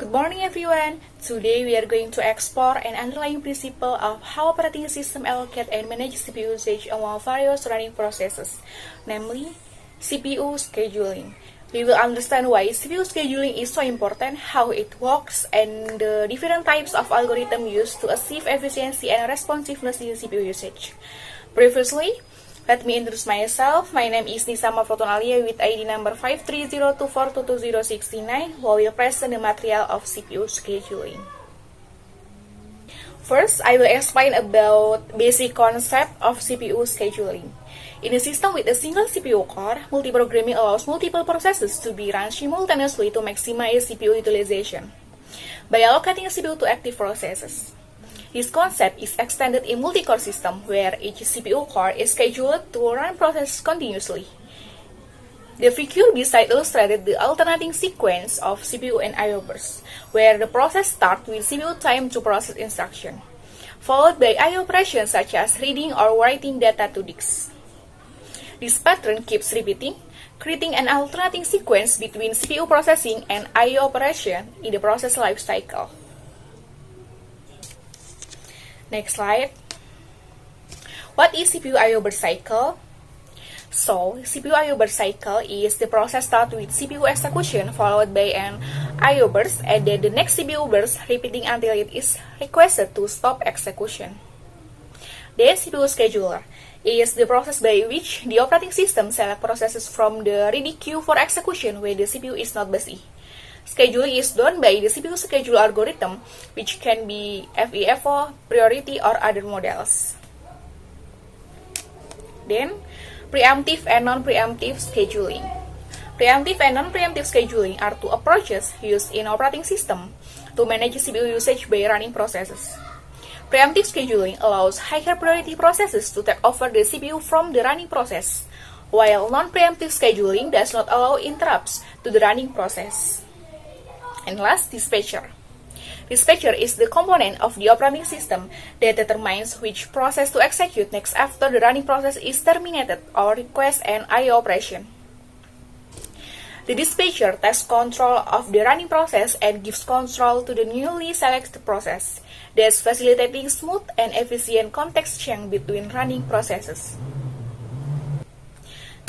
Good morning everyone! Today we are going to explore an underlying principle of how operating system allocate and manage CPU usage among various running processes, namely CPU scheduling. We will understand why CPU scheduling is so important, how it works, and the different types of algorithms used to achieve efficiency and responsiveness in CPU usage. Previously, let me introduce myself. My name is Nisa Mafrokhatun Aliyah with ID number 53024222069, who will present the material of CPU scheduling. First, I will explain about basic concept of CPU scheduling. In a system with a single CPU core, multiprogramming allows multiple processes to be run simultaneously to maximize CPU utilization by allocating CPU to active processes. This concept is extended in multi-core system, where each CPU core is scheduled to run processes continuously. The figure beside illustrated the alternating sequence of CPU and I/O bursts, where the process starts with CPU time to process instruction, followed by I/O operations such as reading or writing data to disks. This pattern keeps repeating, creating an alternating sequence between CPU processing and I/O operation in the process life cycle. Next slide. What is CPU I/O burst cycle? So, CPU I/O burst cycle is the process start with CPU execution followed by an I/O burst and then the next CPU burst, repeating until it is requested to stop execution. The CPU scheduler is the process by which the operating system selects processes from the ready queue for execution when the CPU is not busy. Scheduling is done by the CPU schedule algorithm, which can be FIFO, priority, or other models. Then, preemptive and non-preemptive scheduling. Preemptive and non-preemptive scheduling are two approaches used in operating system to manage CPU usage by running processes. Preemptive scheduling allows higher priority processes to take over the CPU from the running process, while non-preemptive scheduling does not allow interrupts to the running process. And last, dispatcher. Dispatcher is the component of the operating system that determines which process to execute next after the running process is terminated or requests an I/O operation. The dispatcher takes control of the running process and gives control to the newly selected process, thus facilitating smooth and efficient context change between running processes.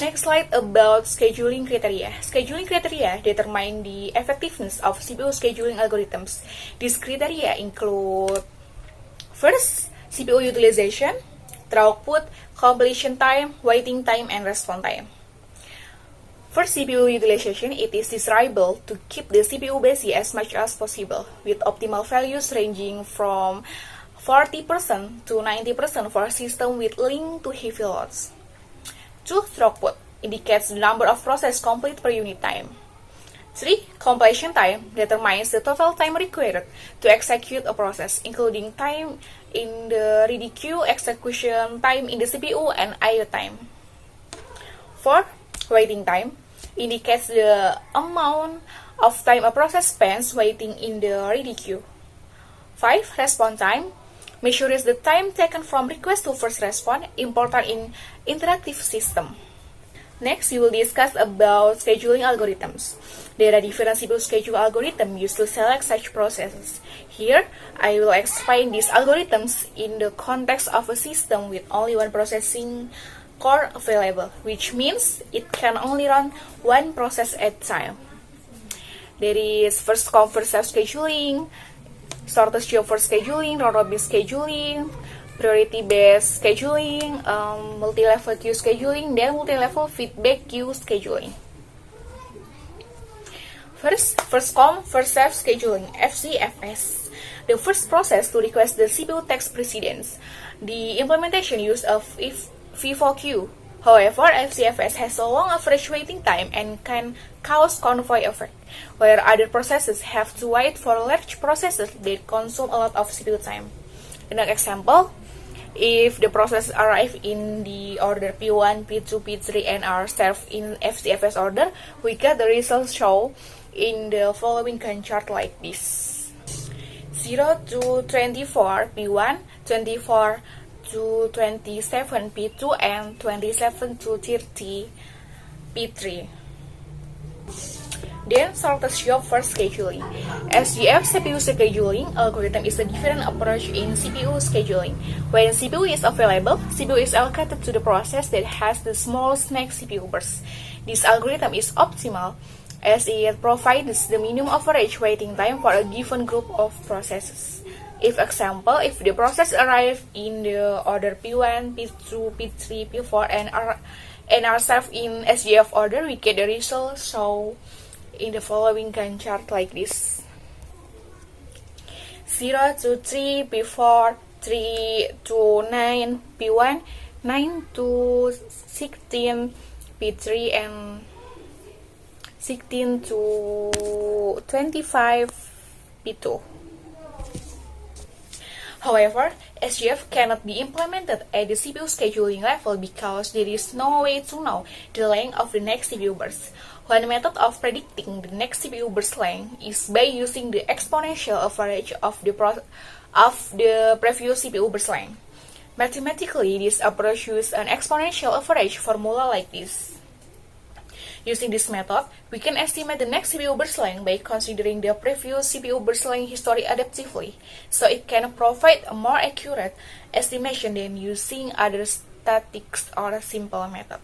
Next slide about scheduling criteria. Scheduling criteria determine the effectiveness of CPU scheduling algorithms. These criteria include: first, CPU utilization, throughput, completion time, waiting time, and response time. For CPU utilization, it is desirable to keep the CPU busy as much as possible, with optimal values ranging from 40% to 90% for a system with linked to heavy loads. 2. Throughput indicates the number of processes complete per unit time. 3. Completion time determines the total time required to execute a process, including time in the ready queue, execution time in the CPU, and I/O time. 4. Waiting time indicates the amount of time a process spends waiting in the ready queue. 5. Response time measures the time taken from request to first response, important in interactive system. Next, we will discuss about scheduling algorithms. There are different CPU schedule algorithms used to select such processes. Here, I will explain these algorithms in the context of a system with only one processing core available, which means it can only run one process at a time. There is first come first served scheduling, shortest job first scheduling, round-robin scheduling, priority-based scheduling, multi-level queue scheduling, then multi-level feedback queue scheduling. First come, first served scheduling, FCFS. The first process to request the CPU takes precedence. The implementation use of FIFO queue. However, FCFS has a long average waiting time and can cause convoy effect, where other processes have to wait for large processes that consume a lot of CPU time. Another example, if the processes arrive in the order P1, P2, P3 and are served in FCFS order, we get the results shown in the following Gantt chart like this. 0 to 24 P1, 24 to 27 P2 and 27 to 30 P3. Then shortest job for scheduling. SGF CPU scheduling algorithm is a different approach in CPU scheduling. When CPU is available, CPU is allocated to the process that has the smallest next CPU burst. This algorithm is optimal as it provides the minimum average waiting time for a given group of processes. If the process arrive in the order P1, P2, P3, P4, and are served in SGF order, we get the result shown in the following Gantt chart like this: 0 to 3, P4, 3 to 9, P1, 9 to 16, P3, and 16 to 25, P2. However, SGF cannot be implemented at the CPU scheduling level because there is no way to know the length of the next CPU burst. One method of predicting the next CPU burst length is by using the exponential average of the previous CPU burst length. Mathematically, this approach uses an exponential average formula like this. Using this method, we can estimate the next CPU burst length by considering the previous CPU burst length history adaptively, so it can provide a more accurate estimation than using other statistics or a simple method.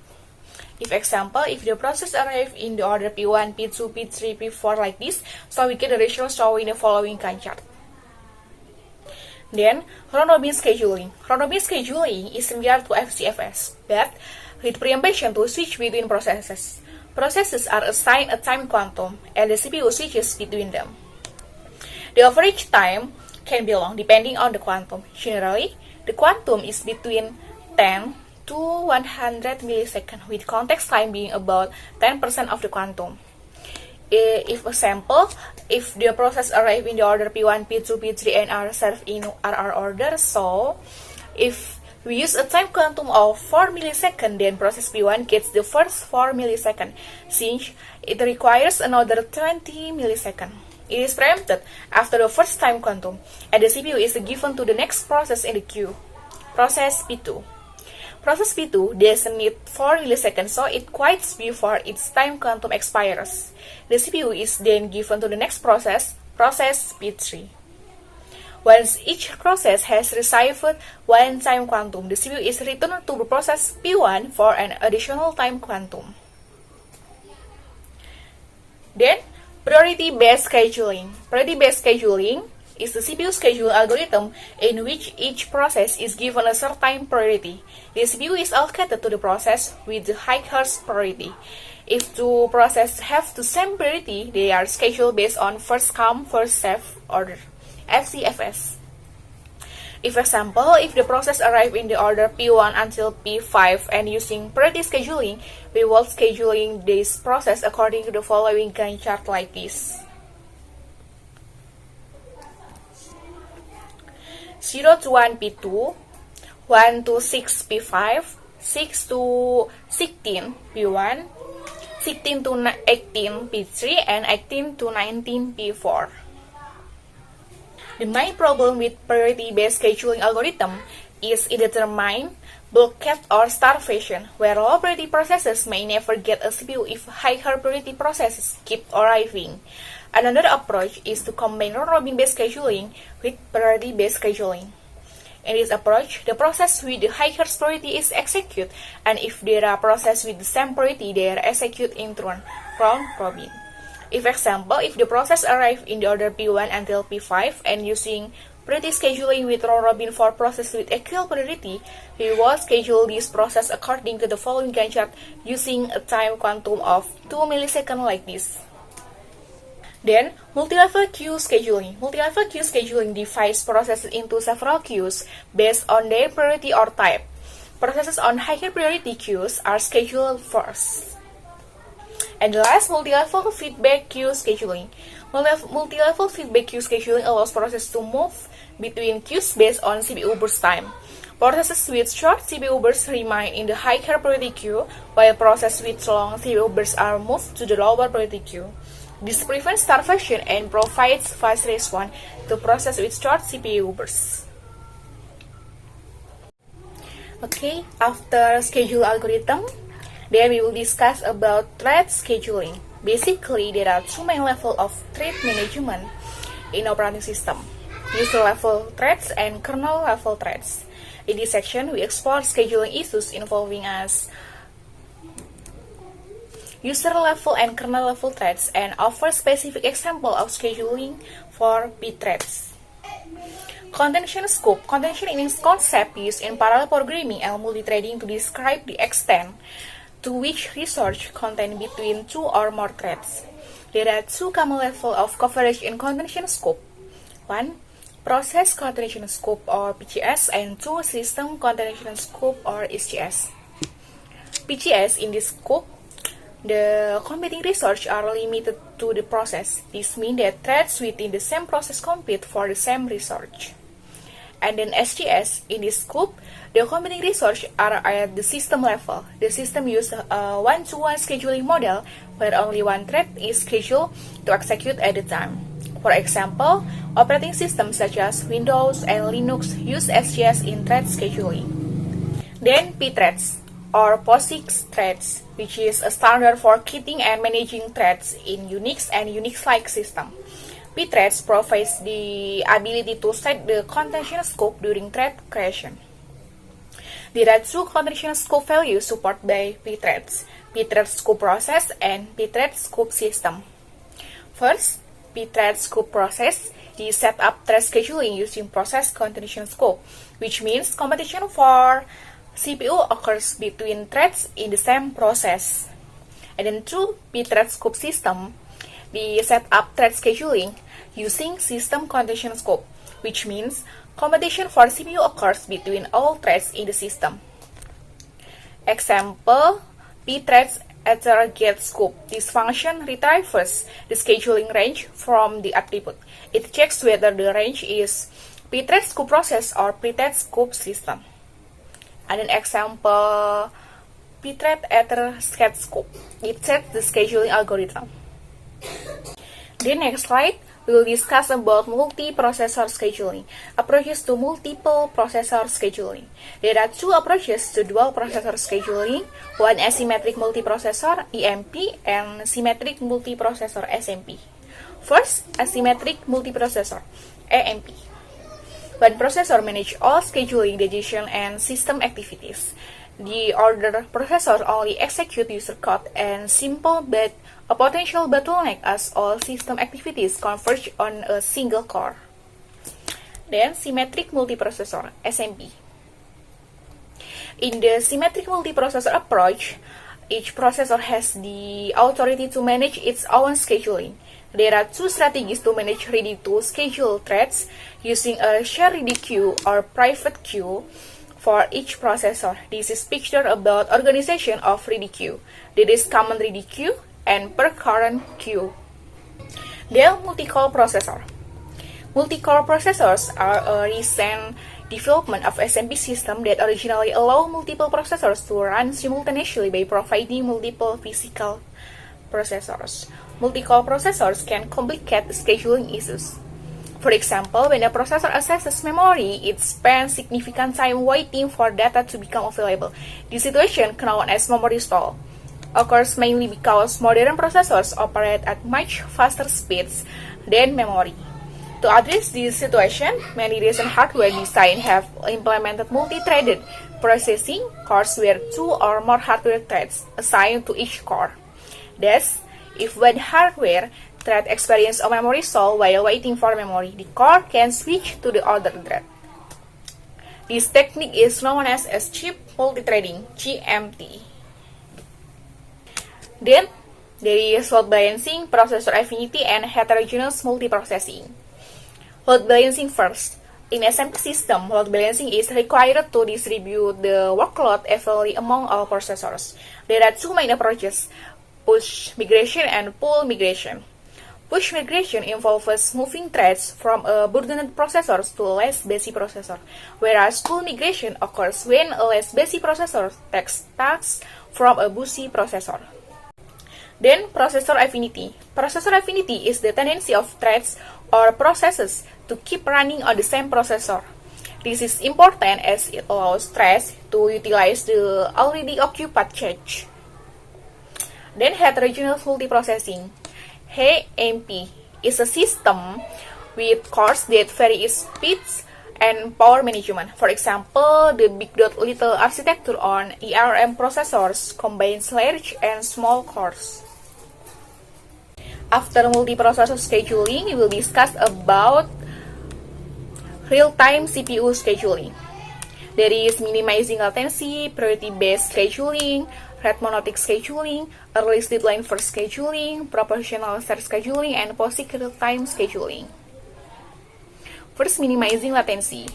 If the process arrives in the order P1, P2, P3, P4 like this, so we get the ratio shown in the following Gantt chart. Then, round-robin scheduling. Round-robin scheduling is similar to FCFS, but with preemption to switch between processes. Processes are assigned a time quantum, and the CPU switches between them. The average time can be long depending on the quantum. Generally, the quantum is between 10 to 100 milliseconds, with context time being about 10% of the quantum. If the process arrives in the order P1, P2, P3, and are served in RR order, so if we use a time quantum of 4 milliseconds, then process P1 gets the first 4 milliseconds, since it requires another 20 milliseconds. It is preempted after the first time quantum, and the CPU is given to the next process in the queue, process P2. Process P2 doesn't need 4 milliseconds, so it quits before its time quantum expires. The CPU is then given to the next process, process P3. Once each process has received one time quantum, the CPU is returned to the process P1 for an additional time quantum. Then, priority-based scheduling. Priority-based scheduling is the CPU schedule algorithm in which each process is given a certain priority. The CPU is allocated to the process with the highest priority. If two processes have the same priority, they are scheduled based on first come, first served order, FCFS. If the process arrives in the order P1 until P5 and using priority scheduling, we will scheduling this process according to the following Gantt chart like this. 0 to 1 P2, 1 to 6 P5, 6 to 16 P1, 16 to 18 P3, and 18 to 19 P4. The main problem with priority-based scheduling algorithm is it determines blockade or starvation, where low priority processes may never get a CPU if higher priority processes keep arriving. Another approach is to combine round-robin-based scheduling with priority-based scheduling. In this approach, the process with the highest priority is executed, and if there are processes with the same priority, they are executed in turn, round-robin. If the process arrives in the order P1 until P5 and using priority scheduling with round-robin for process with equal priority, we will schedule this process according to the following Gantt chart using a time quantum of 2 milliseconds like this. Then, multi-level queue scheduling. Multi-level queue scheduling divides processes into several queues based on their priority or type. Processes on higher priority queues are scheduled first. And the last, multi-level feedback queue scheduling. Multi-level feedback queue scheduling allows processes to move between queues based on CPU burst time. Processes with short CPU bursts remain in the higher priority queue, while processes with long CPU bursts are moved to the lower priority queue. This prevents starvation and provides fast response to processes with short CPU bursts. Okay, after schedule algorithm, then we will discuss about thread scheduling. Basically, there are two main levels of threat management in operating system: user-level threats and kernel-level threats. In this section, we explore scheduling issues involving us user-level and kernel-level threats and offer specific example of scheduling for B threats. Contention scope. Contention is a concept used in parallel programming and multithreading to describe the extent to which resource contained between two or more threads. There are two common levels of coverage in contention scope. 1. Process contention scope or PCS, and 2. System contention scope or SCS. PCS, in this scope, the competing resources are limited to the process. This means that threads within the same process compete for the same resource. And then SGS, in this scope, the competing resources are at the system level. The system uses a one-to-one scheduling model where only one thread is scheduled to execute at a time. For example, operating systems such as Windows and Linux use SGS in thread scheduling. Then pthreads, or POSIX threads, which is a standard for creating and managing threads in Unix and Unix-like systems. Pthreads provides the ability to set the contention scope during thread creation. There are two contention scope values supported by pthreads: pthread scope process and pthread scope system. First, pthread scope process is set up thread scheduling using process contention scope, which means competition for CPU occurs between threads in the same process. And then two, pthread scope system, we set up thread scheduling using system contention scope, which means competition for CPU occurs between all threads in the system. Example, pthreads aggregate scope. This function retrieves the scheduling range from the attribute. It checks whether the range is pthread scope process or pthread scope system. And an example, pthread aggregate scope. It sets the scheduling algorithm. The next slide, we will discuss about multiprocessor scheduling, approaches to multiple processor scheduling. There are two approaches to dual processor scheduling, one asymmetric multiprocessor (EMP) and symmetric multiprocessor (SMP). First, asymmetric multiprocessor (AMP). One processor manages all scheduling, decision, and system activities. The other processor only executes user code and simple but a potential bottleneck as all system activities converge on a single core. Then, symmetric multiprocessor (SMP). In the symmetric multiprocessor approach, each processor has the authority to manage its own scheduling. There are two strategies to manage ready-to-schedule threads using a shared ready queue or private queue for each processor. This is picture about organization of ready queue. There is common ready queue and per current queue. Then multi-core processor. Multi-core processors are a recent development of SMP system that originally allow multiple processors to run simultaneously by providing multiple physical processors. Multi-core processors can complicate scheduling issues. For example, when a processor accesses memory, it spends significant time waiting for data to become available. This situation, known as memory stall, occurs mainly because modern processors operate at much faster speeds than memory. To address this situation, many recent hardware designs have implemented multi-threaded processing cores where two or more hardware threads assigned to each core. Thus, if one hardware thread experiences a memory stall while waiting for memory, the core can switch to the other thread. This technique is known as chip multithreading (CMT). Then, there is load balancing, processor affinity, and heterogeneous multiprocessing. Load balancing first. In SMP system, load balancing is required to distribute the workload evenly among all processors. There are two main approaches: push migration and pull migration. Push migration involves moving threads from a burdened processor to a less busy processor, whereas pull migration occurs when a less busy processor takes tasks from a busy processor. Then, processor affinity. Processor affinity is the tendency of threads or processes to keep running on the same processor. This is important as it allows threads to utilize the already occupied cache. Then heterogeneous multiprocessing. HMP is a system with cores that vary in speed and power management. For example, the big dot little architecture on ARM processors combines large and small cores. After multiprocessor scheduling, we will discuss about real-time CPU scheduling. There is minimizing latency, priority-based scheduling, rate monotonic scheduling, early deadline first scheduling, proportional share scheduling, and POSIX real-time scheduling. First, minimizing latency.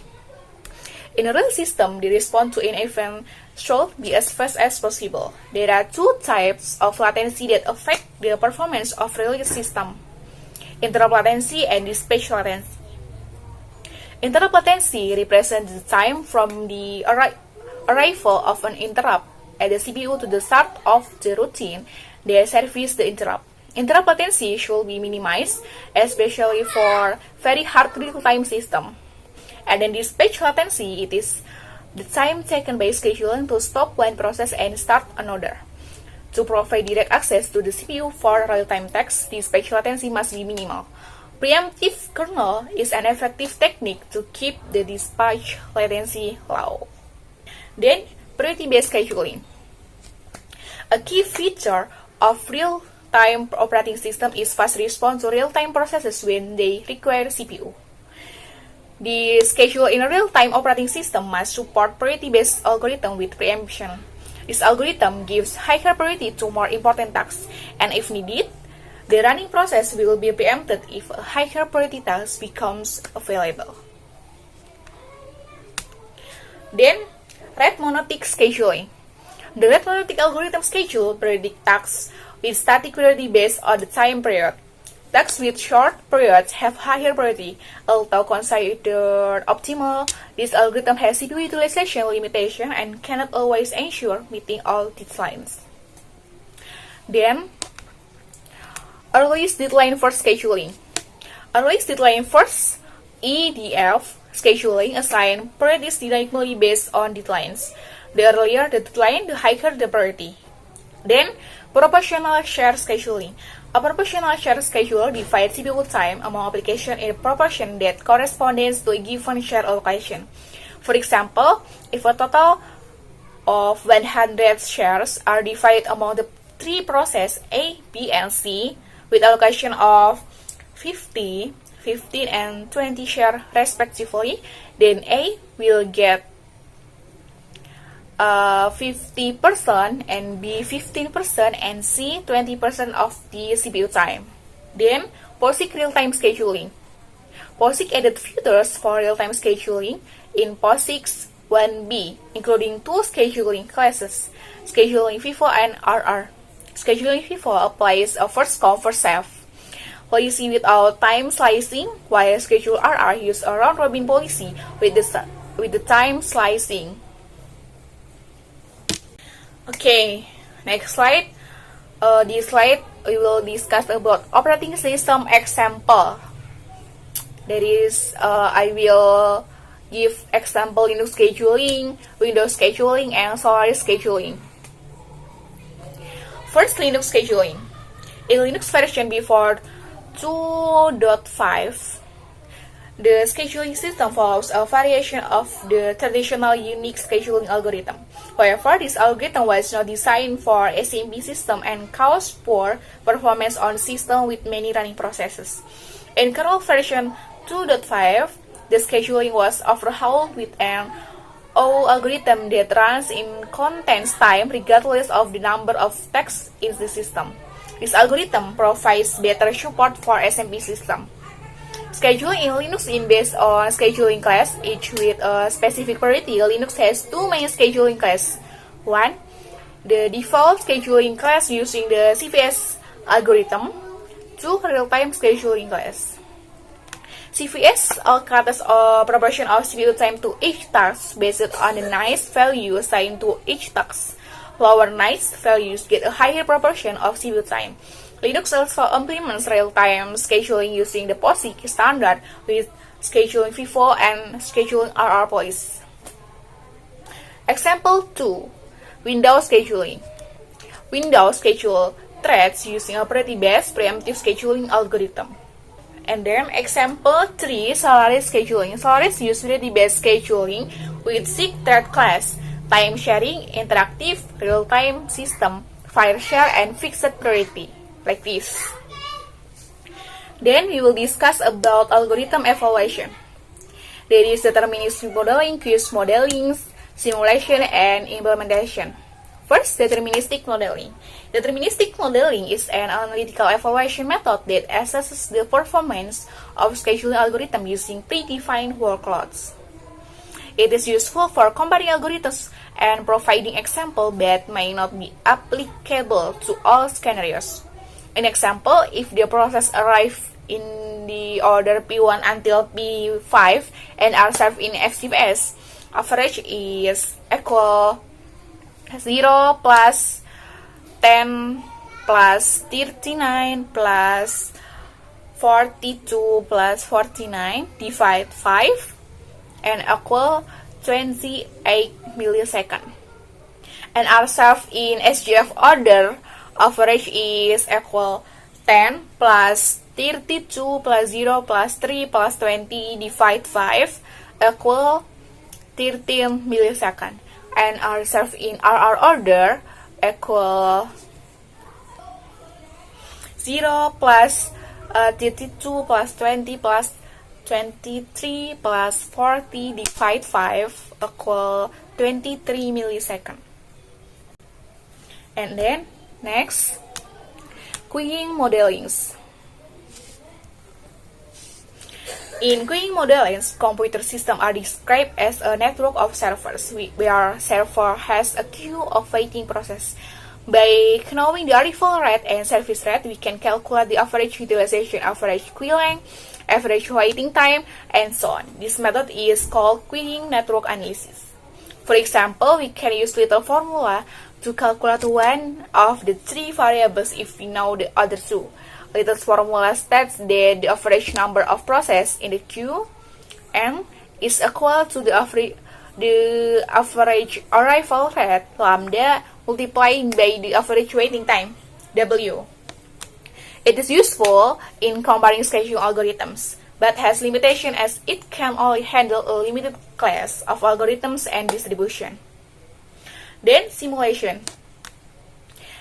In a real system, the response to an event should be as fast as possible. There are two types of latency that affect the performance of real system: interrupt latency and dispatch latency. Interrupt latency represents the time from the arrival of an interrupt at the CPU to the start of the routine that services the interrupt. Interrupt latency should be minimized, especially for very hard real-time system. And then dispatch latency, it is the time taken by scheduling to stop one process and start another. To provide direct access to the CPU for real-time tasks, dispatch latency must be minimal. Preemptive kernel is an effective technique to keep the dispatch latency low. Then, priority-based scheduling. A key feature of real-time operating system is fast response to real-time processes when they require CPU. The schedule in a real-time operating system must support priority-based algorithm with preemption. This algorithm gives higher priority to more important tasks, and if needed, the running process will be preempted if a higher priority task becomes available. Then, rate monotonic scheduling. The rate monotonic algorithm schedule periodic tasks with static priority based on the time period. Tasks with short periods have higher priority. Although considered optimal, this algorithm has CPU utilization limitation and cannot always ensure meeting all deadlines. Then, earliest deadline first scheduling. Earliest deadline first (EDF) scheduling assign priorities dynamically based on deadlines. The earlier the deadline, the higher the priority. Then, proportional share scheduling. A proportional share schedule divides CPU time among applications in a proportion that corresponds to a given share allocation. For example, if a total of 100 shares are divided among the three processes A, B, and C, with allocation of 50, 15, and 20 shares respectively, then A will get 50% and B 15% and C 20% of the CPU time. Then, POSIX real-time scheduling. POSIX added features for real-time scheduling in POSIX 1B, including two scheduling classes, scheduling FIFO and RR. Scheduling FIFO applies a first come first serve policy without time slicing, while schedule RR uses a round-robin policy with the time slicing. Okay, next slide. This slide we will discuss about operating system example. That is, I will give example Linux scheduling, Windows scheduling, and Solaris scheduling. First, Linux scheduling. In Linux version before 2.5, the scheduling system follows a variation of the traditional Unix scheduling algorithm. However, this algorithm was not designed for SMP system and caused poor performance on system with many running processes. In kernel version 2.5, the scheduling was overhauled with an O algorithm that runs in contains time regardless of the number of tasks in the system. This algorithm provides better support for SMP system. Scheduling in Linux is based on scheduling class, each with a specific priority. Linux has two main scheduling classes. One, the default scheduling class using the CVS algorithm. Two, real-time scheduling class. CVS calculates a proportion of CPU time to each task based on the nice value assigned to each task. Lower nice values get a higher proportion of CPU time. Linux also implements real-time scheduling using the POSIX standard with scheduling FIFO and scheduling RR policy. Example 2. Windows scheduling. Windows schedule threads using a priority-based preemptive scheduling algorithm. And then example 3, Solaris scheduling. Solaris uses priority-based scheduling with 6 thread class, time sharing, interactive, real-time system, file share, and fixed priority, like this. Then we will discuss about algorithm evaluation. There is deterministic modeling, quiz modeling, simulation, and implementation. First, deterministic modeling. Deterministic modeling is an analytical evaluation method that assesses the performance of scheduling algorithm using predefined workloads. It is useful for comparing algorithms and providing examples that may not be applicable to all scenarios. An example, if the process arrives in the order P1 until P5 and are served in FCFS, average is equal 0 plus 10 plus 39 plus 42 plus 49 divide 5 and equal 28 milliseconds. And are served in SGF order, average is equal 10 plus 32 plus 0 plus 3 plus 20 divide 5 equal 13 milliseconds. And are served in RR order equal 0 plus 32 plus 20 plus 23 plus 40 divide 5 equal 23 milliseconds. And then next, queuing modelings. In queuing modelings, computer systems are described as a network of servers, where server has a queue of waiting process. By knowing the arrival rate and service rate, we can calculate the average utilization, average queue length, average waiting time, and so on. This method is called queuing network analysis. For example, we can use little formula to calculate one of the 3 variables if we know the other 2. Little formula states that the average number of processes in the queue n is equal to the average arrival rate lambda multiplying by the average waiting time w. It is useful in comparing scheduling algorithms, but has limitation as it can only handle a limited class of algorithms and distribution. Then simulation.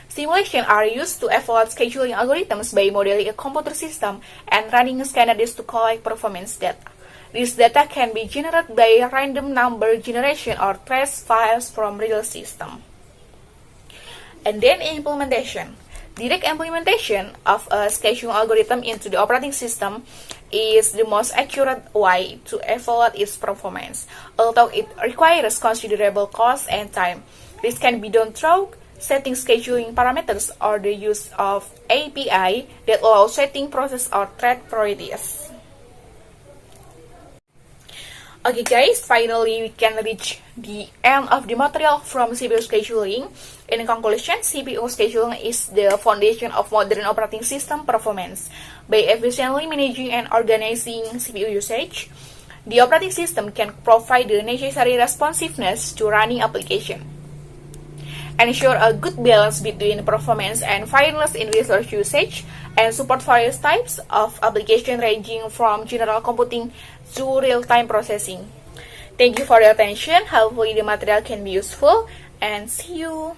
Simulations are used to evaluate scheduling algorithms by modeling a computer system and running scenarios to collect performance data. This data can be generated by random number generation or trace files from real system. And then implementation. Direct implementation of a scheduling algorithm into the operating system is the most accurate way to evaluate its performance, although it requires considerable cost and time. This can be done through setting scheduling parameters or the use of API that allows setting process or thread priorities. Okay guys, finally we can reach the end of the material from CPU scheduling. In conclusion, CPU scheduling is the foundation of modern operating system performance. By efficiently managing and organizing CPU usage, the operating system can provide the necessary responsiveness to running application, ensure a good balance between performance and fairness in resource usage, and support various types of application ranging from general computing to real-time processing. Thank you for your attention. Hopefully the material can be useful, and see you.